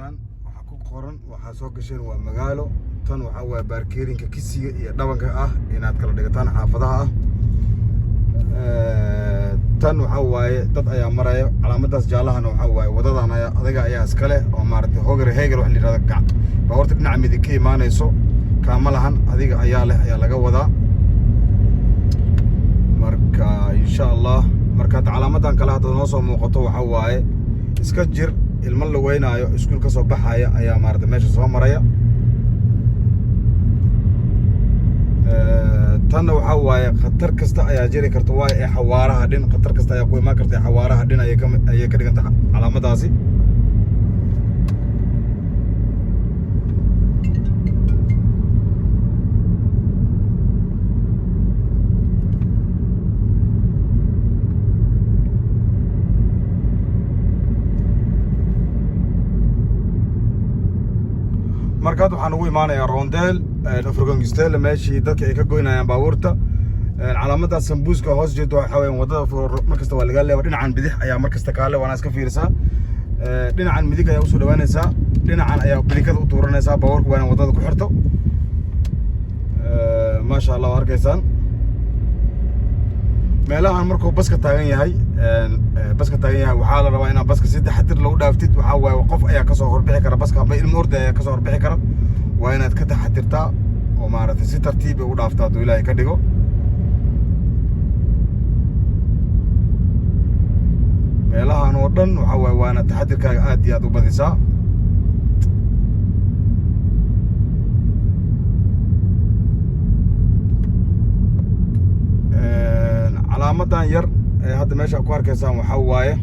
arkaysaan waxa ku qoran waxa soo gasheen waa magaalo tan waxa waa baarkeerinka kisiga iyo dhabanka ah inaad kala dhigataan xaafadaha tan waxa waaye dad ayaa maraya calaamadaas jaalahana waxa waaye wadadan adiga ayaa iska leh oo maaragtay heegar wax la yiraahdo baawarta dhinaca midig ka imaanayso kaama lahan adiga ayaa leh ayaa laga wadaa marka insha Allah marka calaamadan kala hadda noo soo muuqato waxa waaye iska jir ilmo la weynaayo iskuul ka soo baxaya ayaa maaragtay meesha soo maraya tan waxa waaye khatar kasta ayaa jiri karto waaye ee xawaaraha dhin khatar kasta ayaa ku imaan karta xawaaraha dhin ayay ka dhiganta calaamadaasi markaad waxaan ugu imaanayaa Rondel Afrogangistel meeshii dadka ay ka goynayaan baabuurta calaamada sambuuska hoos jeedo waxa weeyaan wadada markasta waa laga leeyahay dhinacan bidix ayaa markasta kaale waana iska fiirsaa dhinacan midig ayaa u soo dhawaanaysaa dhinacan ayaa bilikada u tuuranaysaa baabuurka waa in wadada ku xirto ma sha Allah arkaysaan meelahan markuu baska taagan yahay waxaa la rabaa inaad baska si taxadir loo dhaaftid waxa waaye qof ayaa ka soo horbixi kara baska ama ilmo orday ayaa ka soo horbixi kara waa inaad ka taxadirtaa oo maaragtay si tartiib ah u dhaaftaa duu Ilaahay ka dhigo meelahan oo dhan waxa waaye waa inaad taxadirkaaga aad iyo aad u badisaa calaamadan yar ee hadda meesha ku arkaysaan waxa waaye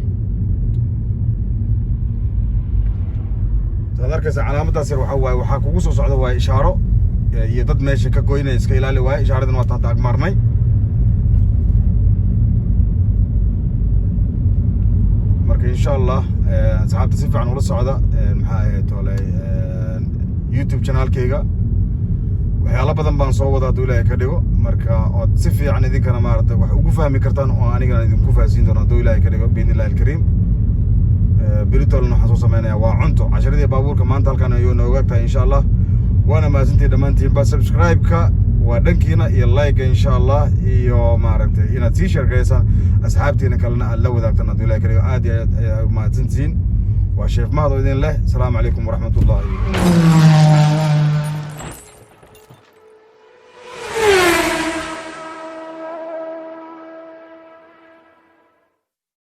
saad arkaysaa calaamadaas yar waxa waaye waxa kugu soo socda waa ishaaro iyo dad meesha ka goynay iska ilaali waaye ishaaradan waa taanta agmarnay marka insha Allah asxaabta si fiican ula socda maxaa ay toolay YouTube channelkayga waxyaalo badan baan soo wadaa duu Ilaahay ka dhigo marka oo si fiican idinkana maaragtay wax ugu fahmi kartaan oo anigana idinku faahfaahin doono duu Ilaahay ka dhigo biidnillaahi alkariim biritolna waxaan soo samaynayaa waa cunto casharadii baabuurka maanta halkan ayuu nooga tahay insha Allah waana maasantii dhammaantiin ba subscribe-ka waa dhankiina iyo like insha Allah iyo maaragtay inaad sii share gareysaan asxaabtiina kalena aad la wadaagtaan duu Ilaahay ka dhigo aad iyo aad maasantiin waa Sheekh Mahad oo idin leh assalaamu calaykum waraxmatullaahi